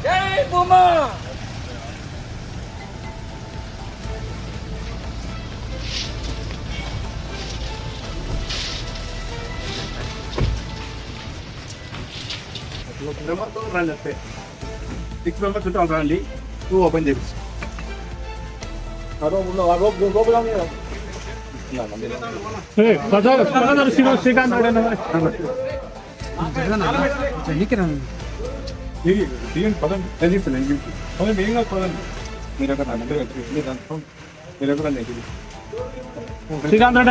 జై భూమా. రండి 6 మెంబర్స్ ఉంటాం రండి. నువ్వు ఓపెన్ చేసి శ్రీకాంత్ రెడ్డి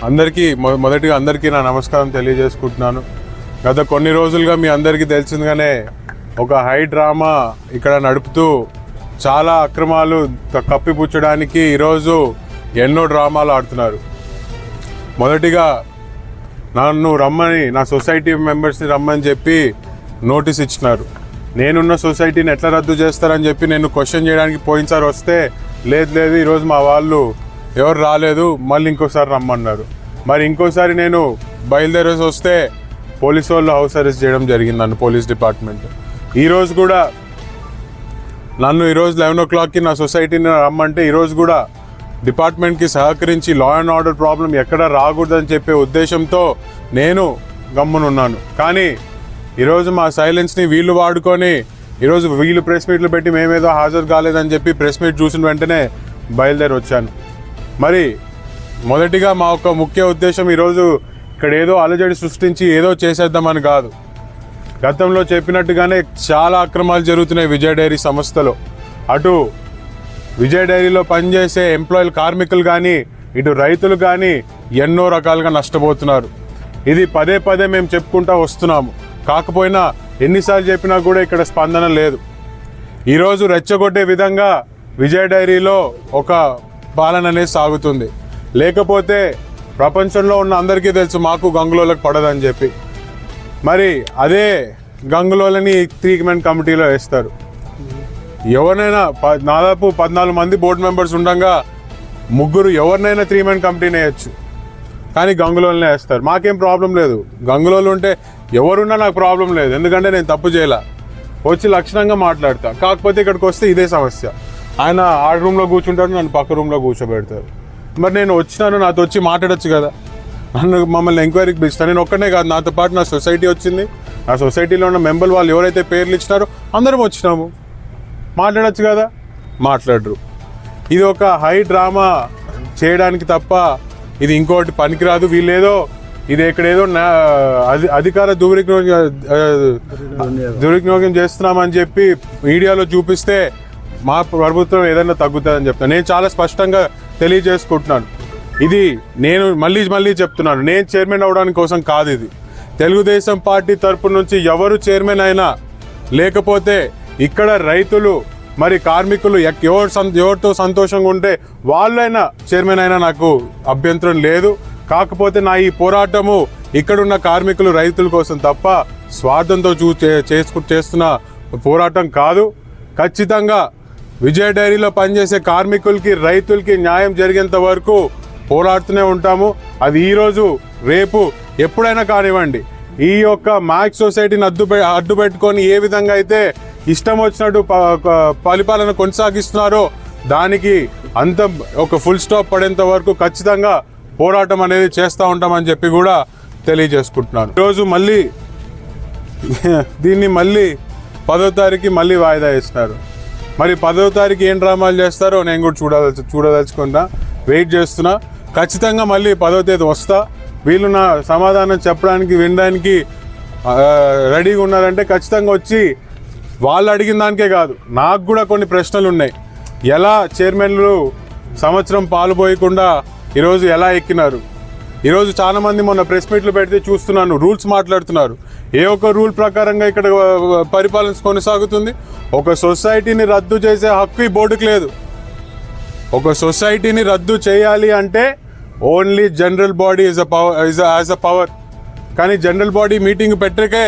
అన్న మొదటిగా అందరికీ నా నమస్కారం తెలియజేసుకుంటున్నాను. గత కొన్ని రోజులుగా మీ అందరికీ తెలిసిందిగానే ఒక హై డ్రామా ఇక్కడ నడుపుతూ చాలా అక్రమాలు కప్పిపుచ్చడానికి ఈరోజు ఎన్నో డ్రామాలు ఆడుతున్నారు. మొదటిగా నన్ను రమ్మని, నా సొసైటీ మెంబర్స్ని రమ్మని చెప్పి నోటీస్ ఇచ్చినారు. నేనున్న సొసైటీని ఎట్లా రద్దు చేస్తారని చెప్పి నేను క్వశ్చన్ చేయడానికి పోయినసారి వస్తే లేదు ఈరోజు మా వాళ్ళు ఎవరు రాలేదు, మళ్ళీ ఇంకోసారి రమ్మన్నారు. మరి ఇంకోసారి నేను బయలుదేరేసి వస్తే పోలీసు వాళ్ళు హౌస్ అరెస్ట్ చేయడం జరిగింది నన్ను, పోలీస్ డిపార్ట్మెంట్. ఈరోజు కూడా నన్ను ఈరోజు 11 o'clockకి నా సొసైటీని రమ్మంటే ఈరోజు కూడా డిపార్ట్మెంట్కి సహకరించి లా అండ్ ఆర్డర్ ప్రాబ్లం ఎక్కడ రాకూడదని చెప్పే ఉద్దేశంతో నేను గమ్మునున్నాను. కానీ ఈరోజు మా సైలెన్స్ని వీళ్ళు వాడుకొని ఈరోజు వీళ్ళు ప్రెస్ మీట్లు పెట్టి మేమేదో హాజరు కాలేదని చెప్పి ప్రెస్ మీట్ చూసిన వెంటనే బయలుదేరి వచ్చాను. మరి మొదటిగా మా యొక్క ముఖ్య ఉద్దేశం ఈరోజు ఇక్కడ ఏదో అలజడి సృష్టించి ఏదో చేసేద్దామని కాదు. గతంలో చెప్పినట్టుగానే చాలా అక్రమాలు జరుగుతున్నాయి విజయ డైరీ సంస్థలో. అటు విజయ డైరీలో పనిచేసే ఎంప్లాయీలు, కార్మికులు కానీ, ఇటు రైతులు కానీ ఎన్నో రకాలుగా నష్టపోతున్నారు. ఇది పదే మేము చెప్పుకుంటూ వస్తున్నాము. కాకపోయినా ఎన్నిసార్లు చెప్పినా కూడా ఇక్కడ స్పందన లేదు. ఈరోజు రెచ్చగొట్టే విధంగా విజయ డైరీలో ఒక పాలన అనేది సాగుతుంది. లేకపోతే ప్రపంచంలో ఉన్న అందరికీ తెలుసు మాకు గంగులోలకు పడదని చెప్పి. మరి అదే గంగులోలని 3-man కమిటీలో వేస్తారు. ఎవరినైనా దాదాపు 14 మంది బోర్డు మెంబర్స్ ఉండగా ముగ్గురు ఎవరినైనా 3-man కమిటీని వేయచ్చు, కానీ గంగులోనే వేస్తారు. మాకేం ప్రాబ్లం లేదు, గంగులోలు ఉంటే ఎవరున్నా నాకు ప్రాబ్లం లేదు. ఎందుకంటే నేను తప్పు చేయాల, వచ్చి లక్షణంగా మాట్లాడతా. కాకపోతే ఇక్కడికి వస్తే ఇదే సమస్య. ఆయన ఆ రూమ్లో కూర్చుంటాడు, నన్ను పక్క రూమ్లో కూర్చోబెడతారు. మరి నేను వచ్చినాను, నాతో వచ్చి మాట్లాడచ్చు కదా. మమ్మల్ని ఎంక్వైరీకి పిలుస్తాను. నేను ఒక్కనే కాదు, నాతో పాటు నా సొసైటీ వచ్చింది. నా సొసైటీలో ఉన్న మెంబర్లు వాళ్ళు ఎవరైతే పేర్లు ఇచ్చినారో అందరం వచ్చినాము, మాట్లాడచ్చు కదా. మాట్లాడరు. ఇది ఒక హై డ్రామా చేయడానికి తప్ప ఇది ఇంకోటి పనికిరాదు. వీళ్ళేదో ఇది ఎక్కడేదో అధికార దుర్వినియోగం చేస్తున్నామని చెప్పి మీడియాలో చూపిస్తే మా ప్రభుత్వం ఏదైనా తగ్గుతుందని చెప్తాను. నేను చాలా స్పష్టంగా తెలియజేసుకుంటున్నాను. ఇది నేను మళ్ళీ చెప్తున్నాను, నేను చైర్మన్ అవడానికి కోసం కాదు. ఇది తెలుగుదేశం పార్టీ తరపు నుంచి ఎవరు చైర్మన్ అయినా, లేకపోతే ఇక్కడ రైతులు మరి కార్మికులు ఎవరితో సంతోషంగా ఉంటే వాళ్ళైనా చైర్మన్ అయినా నాకు అభ్యంతరం లేదు. కాకపోతే నా ఈ పోరాటము ఇక్కడున్న కార్మికులు, రైతుల కోసం తప్ప స్వార్థంతో చేస్తున్న పోరాటం కాదు. ఖచ్చితంగా విజయ డైరీలో పనిచేసే కార్మికులకి, రైతులకి న్యాయం జరిగేంత వరకు పోరాడుతూనే ఉంటాము. అది ఈరోజు, రేపు, ఎప్పుడైనా కానివ్వండి. ఈ యొక్క మ్యాక్స్ సొసైటీని అడ్డు పెట్టుకొని ఏ విధంగా అయితే ఇష్టం వచ్చినట్టు పరిపాలన కొనసాగిస్తున్నారో దానికి అంత ఒక ఫుల్ స్టాప్ పడేంత వరకు ఖచ్చితంగా పోరాటం అనేది చేస్తూ ఉంటామని చెప్పి కూడా తెలియజేసుకుంటున్నాను. ఈరోజు మళ్ళీ దీన్ని మళ్ళీ 10వ తారీఖు మళ్ళీ వాయిదా వేస్తున్నారు. మరి 10వ తారీఖు ఏం డ్రామాలు చేస్తారో నేను కూడా చూడదలుచుకున్నా, వెయిట్ చేస్తున్నా. ఖచ్చితంగా మళ్ళీ 10వ తేదీ వస్తా. వీళ్ళు నా సమాధానం చెప్పడానికి వినడానికి రెడీగా ఉన్నారంటే ఖచ్చితంగా వచ్చి వాళ్ళు అడిగిన దానికే కాదు, నాకు కూడా కొన్ని ప్రశ్నలు ఉన్నాయి. ఎలా చైర్మన్లు సంవత్సరం పాలు పోయకుండా ఈరోజు ఎలా ఎక్కినారు? ఈరోజు చాలామంది మొన్న ప్రెస్ మీట్లు పెడితే చూస్తున్నాను, రూల్స్ మాట్లాడుతున్నారు. ఏ ఒక్క రూల్ ప్రకారంగా ఇక్కడ పరిపాలన కొనసాగుతుంది? ఒక సొసైటీని రద్దు చేసే హక్కు ఈ బోర్డుకి లేదు. ఒక సొసైటీని రద్దు చేయాలి అంటే only general body as a power. కానీ జనరల్ బాడీ మీటింగ్ పెట్టకే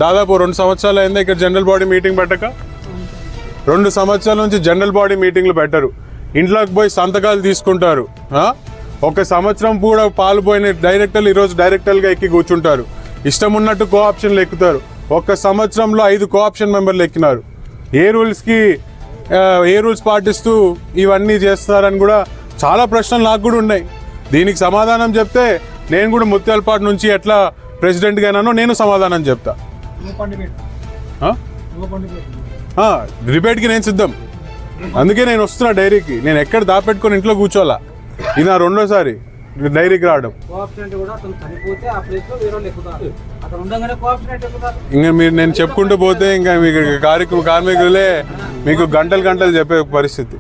దాదాపు 2 సంవత్సరాలు అయిందా ఇక్కడ జనరల్ బాడీ మీటింగ్ పెట్టక? 2 సంవత్సరాల నుంచి జనరల్ బాడీ మీటింగ్లు పెట్టరు. ఇంట్లోకి పోయి సంతకాలు తీసుకుంటారు. ఒక సంవత్సరం కూడా పాల్పోయిన డైరెక్టర్లు ఈరోజు డైరెక్టర్లుగా ఎక్కి కూర్చుంటారు. ఇష్టం ఉన్నట్టు కోఆప్షన్లు ఎక్కుతారు. ఒక సంవత్సరంలో 5 కోఆప్షన్ మెంబర్లు ఎక్కినారు. ఏ రూల్స్ పాటిస్తూ ఇవన్నీ చేస్తున్నారని కూడా చాలా ప్రశ్నలు నాకు కూడా ఉన్నాయి. దీనికి సమాధానం చెప్తే నేను కూడా ముత్యాలపాటు నుంచి ఎట్లా ప్రెసిడెంట్గా అయినానో నేను సమాధానం చెప్తా. డిబేట్కి నేను సిద్ధం. అందుకే నేను వస్తున్నా డైరీకి. నేను ఎక్కడ దాపెట్టుకొని ఇంట్లో కూర్చోవాలా. ఇది నా 2వ డైరీకి రావడం. ఇంకా మీరు నేను చెప్పుకుంటూ పోతే ఇంకా మీకు కార్మికులే మీకు గంటలు చెప్పే పరిస్థితి.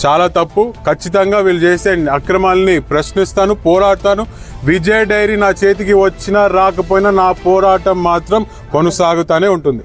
చాలా తప్పు. ఖచ్చితంగా వీళ్ళు చేసే అక్రమాలని ప్రశ్నిస్తాను, పోరాడతాను. విజయ్ డైరీ నా చేతికి వచ్చినా రాకపోయినా నా పోరాటం మాత్రం కొనసాగుతూనే ఉంటుంది.